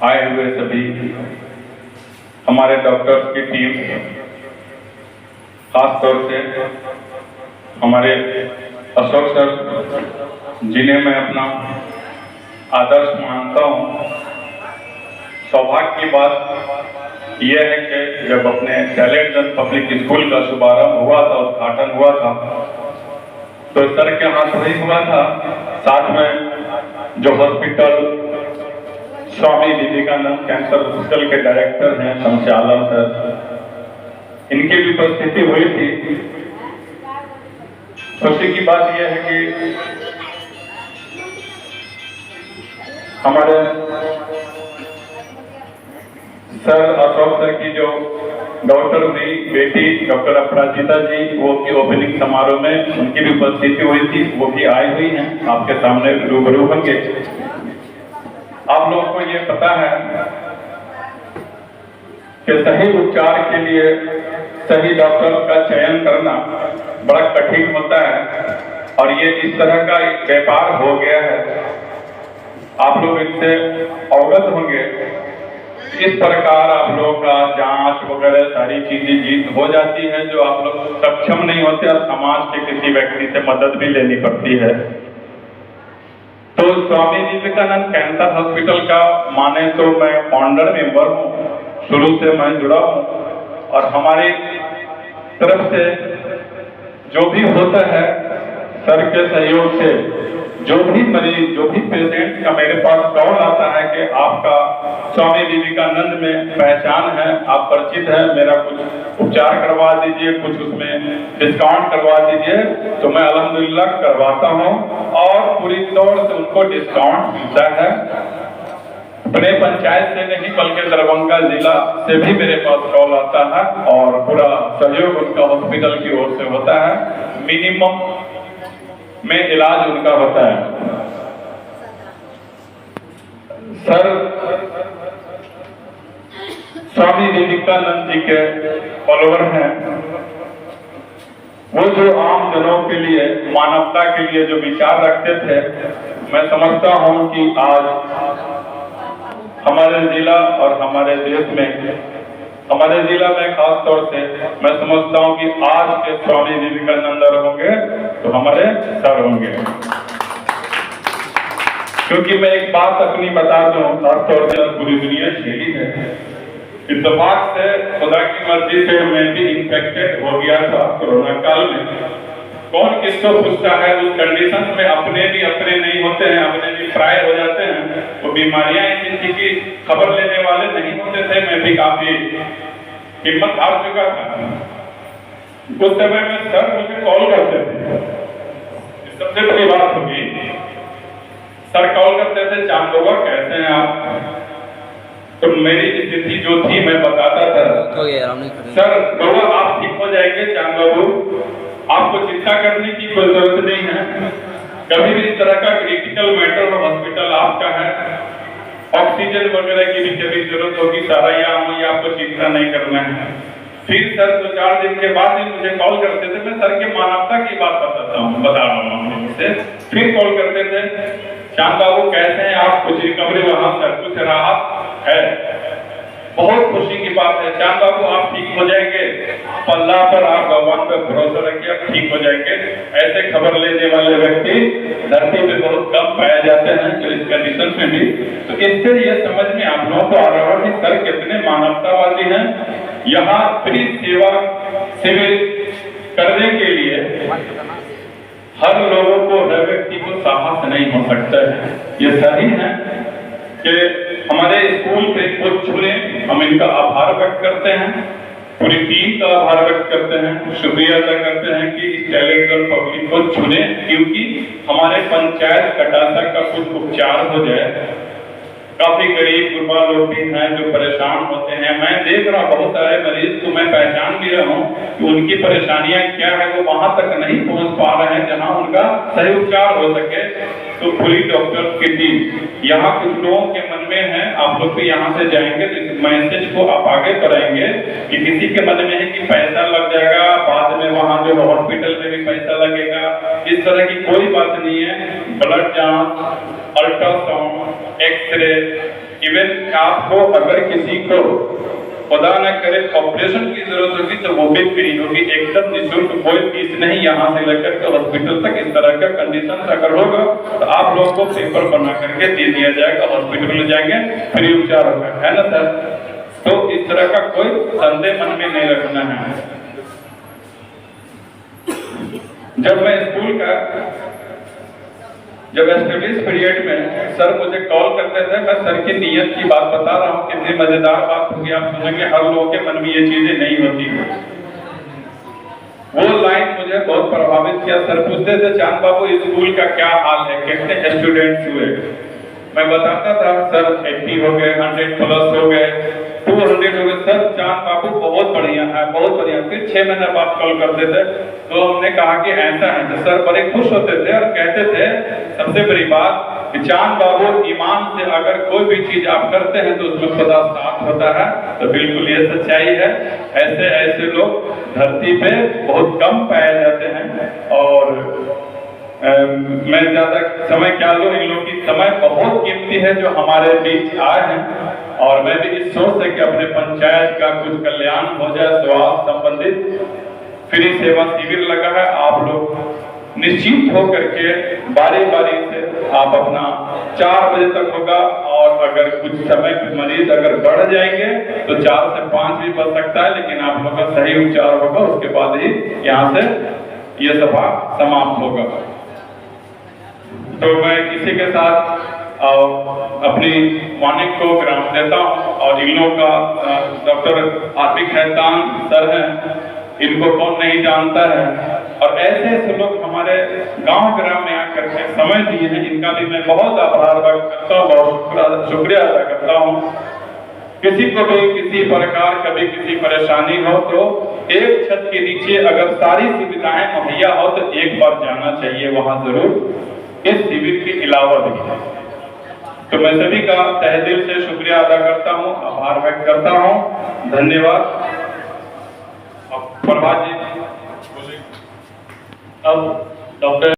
आए हुए सभी हमारे डॉक्टर्स की टीम, खास तौर से हमारे अशोक सर, जिन्हें मैं अपना आदर्श मानता हूँ। सौभाग्य की बात यह है कि जब अपने टैलेंट पब्लिक स्कूल का शुभारंभ हुआ था, उद्घाटन हुआ था, तो सर के हाथ वही हुआ था। साथ में जो hospital Swami Vivekananda cancer hospital के डायरेक्टर हैं शमशाला सर, इनकी भी उपस्थिति हुई थी। खुशी की बात यह है कि हमारे सर अशोक सर की जो डॉक्टर हुई बेटी डॉक्टर अपराजिता जी, वो की ओपनिंग समारोह में उनकी भी उपस्थिति हुई थी, वो भी आई हुई हैं, आपके सामने रूबरू होंगे। आप लोगों को ये पता है कि सही उपचार के लिए सही डॉक्टर का चयन करना बड़ा कठिन होता है, और ये इस तरह का एक व्यापार हो गया है। आप लोग इससे अवगत होंगे। इस प्रकार आप लोगों का जांच वगैरह सारी चीजें जीत हो जाती है, जो आप लोग सक्षम नहीं होते, और समाज के किसी व्यक्ति से मदद भी लेनी पड़ती है। तो स्वामी विवेकानंद कैंसर हॉस्पिटल का माने तो मैं फाउंडर मेंबर हूँ, शुरू से मैं जुड़ा हूँ, और हमारी तरफ से जो भी होता है सर के सहयोग से, जो भी मरीज, जो भी पेशेंट का मेरे पास कॉल आता है कि आपका स्वामी विवेकानंद में पहचान है, आप परिचित है, मेरा कुछ उपचार करवा दीजिए, कुछ उसमें डिस्काउंट करवा दीजिए, तो मैं अल्हम्दुलिल्लाह करवाता हूँ, और पूरी तौर से उनको डिस्काउंट मिलता है। अपने पंचायत से नहीं बल्कि दरभंगा जिला से भी मेरे पास कॉल आता है, और पूरा सहयोग उनका हॉस्पिटल की ओर से होता है। मिनिमम में इलाज उनका होता है। सर स्वामी विवेकानंद जी के फॉलोवर हैं। वो जो आम जनों के लिए, मानवता के लिए जो विचार रखते थे, मैं समझता हूं कि आज हमारे जिला और हमारे देश में, हमारे जिला में खास तौर से मैं समझता हूं कि आज के स्वामी विवेकानंद होंगे तो हमारे सर होंगे। क्योंकि मैं एक बात अपनी बता दूं, खास तौर से पूरी दुनिया झेली है। इत्तेफाक से, खुदा की मर्जी से मैं भी इन्फेक्टेड हो गया था कोरोना काल में। कौन किसको पूछता है, उस कंडीशन में अपने भी अपने नहीं होते हैं, अपने भी प्राय हो जाते हैं। वो बीमारियां ऐसी थी कि खबर लेने वाले नहीं होते थे। मैं भी काफी हिम्मत हार चुका था। उस समय में सर मुझे कॉल करते थे, सबसे बड़ी बात होगी, सर कॉल करते थे, चांद बाबा कैसे हैं आप? तो मेरी स्थिति जो थी मैं बताता था, सर बाबा आप ठीक हो जाएंगे, चांद बाबू आपको चिंता करने की कोई जरूरत नहीं है। कभी भी इस तरह का क्रिटिकल मैटर हॉस्पिटल आपका है, ऑक्सीजन वगैरह की भी कभी जरूरत होगी, सारा यहाँ मुझे आपको चिंता नहीं करना है। फिर सर 2-4 दिन के बाद ही मुझे कॉल करते थे, मैं सर के मानवता की बात बता रहा हूँ मुझसे। फिर कॉल करते थे, श्याम बाबू कैसे हैं आप? कुछ रिकवरी वहां सर, कुछ राहत है? बहुत खुशी की बात है, श्याम बाबू आप ठीक हो जाएंगे, आप अल्लाह पर, आप भगवान पर भरोसा रखिए, आप ठीक हो जाएंगे। ऐसे खबर लेने वाले व्यक्ति धरती पे बहुत कम पाए जाते हैं, तो इस कंडीशन में भी। तो इससे ये समझ में आप लोगों को आ रहा है कि सर कितने मानवतावादी हैं। यहाँ फ्री सेवा शिविर करने के लिए हर लोगों को, हर व्यक्ति को साहस नहीं हो सकता है। ये सही है कि हमारे स्कूल पे कुछ चुने, हम इनका आभार व्यक्त करते हैं, पूरी टीम का आभार व्यक्त करते हैं, शुक्रिया अदा करते हैं कि इस टैलेंट पब्लिक को चुने, क्योंकि हमारे पंचायत कटासा का कुछ उपचार हो जाए। काफी गरीब गुरबा लोग भी हैं जो परेशान होते हैं। मैं देख रहा हूँ बहुत सारे मरीज को, मैं पहचान भी रहा हूँ कि उनकी परेशानियां क्या है, वो वहां तक नहीं पहुंच पा रहे हैं जहां उनका सही उपचार हो सके। तो पूरी डॉक्टर की टीम, यहाँ कुछ लोगों के मन में है, आप लोग भी यहाँ से जाएंगे तो इस मैसेज को आप आगे कराएंगे कि किसी के मन में है कि पैसा लग जाएगा, बाद में वहाँ जो हॉस्पिटल में भी पैसा लगेगा, इस तरह की कोई बात नहीं है। ब्लड जांच, अल्ट्रासाउंड, एक्स एक्सरे, इवन आपको अगर किसी को खुदा न करे ऑपरेशन की जरूरत होगी तो वो भी फ्री होगी, एकदम निःशुल्क, कोई फीस नहीं। यहाँ से लेकर के हॉस्पिटल तक इस तरह का कंडीशन अगर होगा तो आप लोगों को पेपर बना करके दे दिया जाएगा, हॉस्पिटल में जाएंगे, फ्री उपचार होगा, है ना सर? तो इस तरह का कोई संदेह मन में नहीं रखना है। जब मैं स्कूल का एस्टेब्लिश पीरियड में सर मुझे कॉल करते थे, मैं सर की नीयत की बात बता रहा हूँ, कितनी मजेदार बात होगी, आप सुनेंगे, हर लोगों के मन में ये चीजें नहीं होती है। वो लाइन मुझे बहुत प्रभावित किया। सर पूछते थे, चांद बाबू स्कूल का क्या हाल है, कितने स्टूडेंट्स हुए? मैं बताता था, सर 80 हो गए, 100+ हो गए, 200 हो गए। सर चांद बाबू बहुत बढ़िया है, बहुत बढ़िया। फिर 6 महीने बाद कॉल करते थे, तो हमने कहा कि ऐसा है, तो सर बड़े खुश होते थे और कहते थे, सबसे बड़ी बात कि चांद बाबू ईमान से अगर कोई भी चीज आप करते हैं तो उसमें खुदा साथ होता है। तो बिल्कुल ये सच्चाई है। ऐसे ऐसे लोग धरती पे बहुत कम पाए जाते हैं। और मैं ज्यादा समय क्या लूं, इन लोगों की समय बहुत कीमती है जो हमारे बीच आए हैं। और मैं भी इस सोच से कि अपने पंचायत का कुछ कल्याण हो जाए, स्वास्थ्य संबंधित फ्री सेवा शिविर लगा है, आप लोग निश्चित होकर के बारी बारी से आप अपना 4 बजे तक होगा, और अगर कुछ समय मरीज अगर बढ़ जाएंगे तो 4 से 5 भी बच सकता है, लेकिन आप लोगों का सही उपचार होगा, उसके बाद ही यहाँ से ये सभा समाप्त होगा। तो मैं इसी के साथ अपनी वाणी को विराम देता हूँ। और इन लोगों का डॉक्टर आतिक खैतान सर हैं, इनको कौन नहीं जानता है, और ऐसे ऐसे लोग हमारे गांव ग्राम में आकर के समय दिए हैं, इनका भी मैं बहुत आभार व्यक्त करता हूँ, बहुत शुक्रिया अदा करता हूँ। किसी को भी किसी प्रकार कभी किसी परेशानी हो तो एक छत के नीचे अगर सारी सुविधाएं मुहैया हो तो एक बार जाना चाहिए वहां जरूर, इस शिविर के अलावा भी। तो मैं सभी का तहे दिल से शुक्रिया अदा करता हूँ, आभार व्यक्त करता हूँ, धन्यवाद। प्रभात जी, अब डॉक्टर